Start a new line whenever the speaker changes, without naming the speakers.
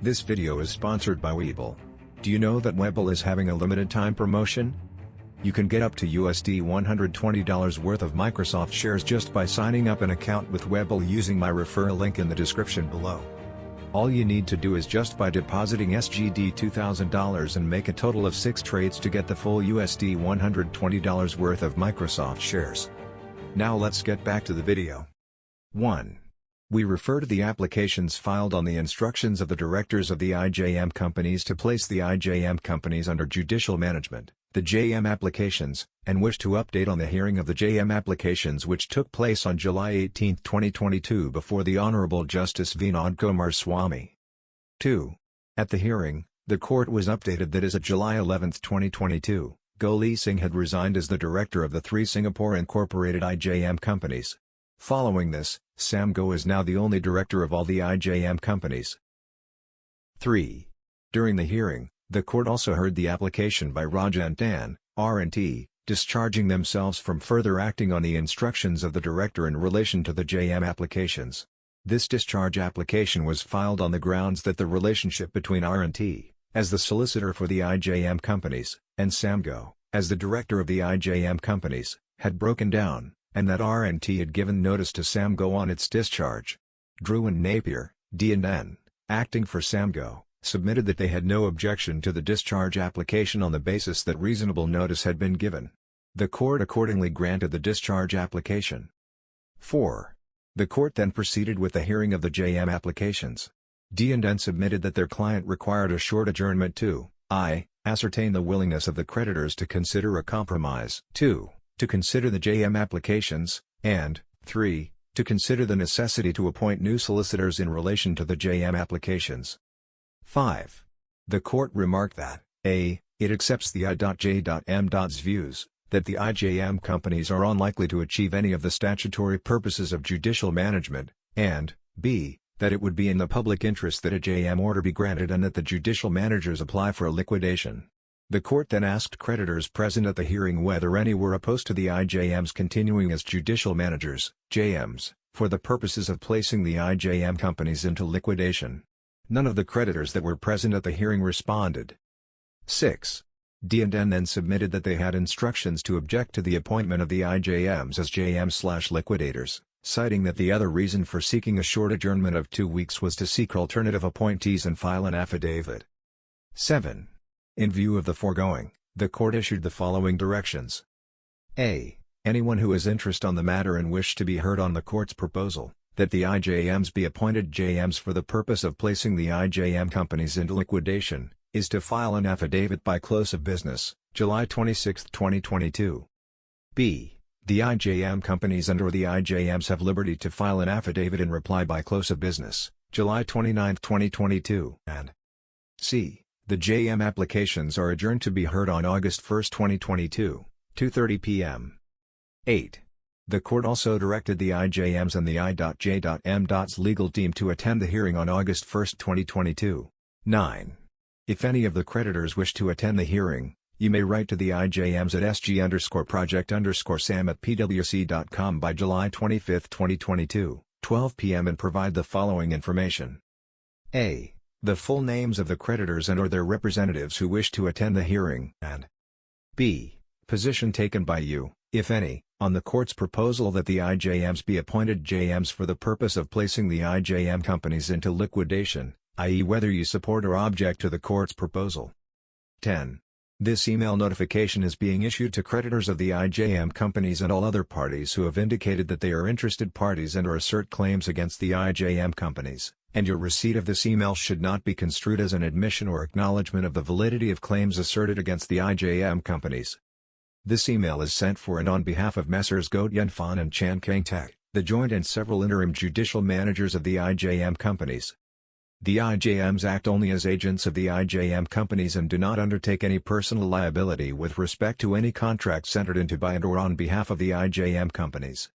This video is sponsored by Webull. Do you know that Webull is having a limited time promotion? You can get up to $120 worth of Microsoft shares just by signing up an account with Webull using my referral link in the description below. All you need to do is just by depositing SGD $2,000 and make a total of 6 trades to get the full $120 worth of Microsoft shares. Now let's get back to the video. 1. We refer to the applications filed on the instructions of the directors of the IJM companies to place the IJM companies under judicial management, the JM applications, and wish to update on the hearing of the JM applications which took place on July 18, 2022 before the Honorable Justice Vinod Kumar Swamy. 2. At the hearing, the court was updated that as of July 11, 2022, Goh Lee Sing had resigned as the director of the 3 Singapore incorporated IJM companies. Following this, Sam Goh is now the only director of all the IJM companies. 3. During the hearing, the court also heard the application by Raja and Tan, R&T, discharging themselves from further acting on the instructions of the director in relation to the JM applications. This discharge application was filed on the grounds that the relationship between R&T, as the solicitor for the IJM companies, and Sam Goh, as the director of the IJM companies, had broken down, and that R&T had given notice to Sam Goh on its discharge. Drew and Napier, D&N, acting for Sam Goh, submitted that they had no objection to the discharge application on the basis that reasonable notice had been given. The court accordingly granted the discharge application. 4. The court then proceeded with the hearing of the JM applications. D&N submitted that their client required a short adjournment to I. Ascertain the willingness of the creditors to consider a compromise, 2. To consider the JM applications, and 3. To consider the necessity to appoint new solicitors in relation to the JM applications. 5. The court remarked that, a. It accepts the I.J.M.'s views, that the IJM companies are unlikely to achieve any of the statutory purposes of judicial management, and b. That it would be in the public interest that a JM order be granted and that the judicial managers apply for a liquidation. The court then asked creditors present at the hearing whether any were opposed to the IJMs continuing as judicial managers, JMs, for the purposes of placing the IJM companies into liquidation. None of the creditors that were present at the hearing responded. 6. D&N then submitted that they had instructions to object to the appointment of the IJMs as JM/liquidators, citing that the other reason for seeking a short adjournment of 2 weeks was to seek alternative appointees and file an affidavit. 7. In view of the foregoing, the court issued the following directions. A. Anyone who has interest on the matter and wish to be heard on the court's proposal, that the IJMs be appointed JMs for the purpose of placing the IJM companies into liquidation, is to file an affidavit by close of business, July 26, 2022. B. The IJM companies and/or the IJMs have liberty to file an affidavit in reply by close of business, July 29, 2022, and C. The JM applications are adjourned to be heard on August 1, 2022, 2:30 p.m. 8. The court also directed the IJMs and the I.J.M.'s legal team to attend the hearing on August 1, 2022. 9. If any of the creditors wish to attend the hearing, you may write to the IJMs at sg_project_sam@pwc.com by July 25, 2022, 12 p.m. and provide the following information. A. The full names of the creditors and/or their representatives who wish to attend the hearing, and b. Position taken by you, if any, on the court's proposal that the IJMs be appointed JMs for the purpose of placing the IJM companies into liquidation, i.e. whether you support or object to the court's proposal. 10. This email notification is being issued to creditors of the IJM companies and all other parties who have indicated that they are interested parties and/or assert claims against the IJM companies, and your receipt of this email should not be construed as an admission or acknowledgement of the validity of claims asserted against the IJM companies. This email is sent for and on behalf of Messrs. Goh Yun Fan and Chan Keng Tek, the joint and several interim judicial managers of the IJM companies. The IJMs act only as agents of the IJM companies and do not undertake any personal liability with respect to any contracts entered into by and/or on behalf of the IJM companies.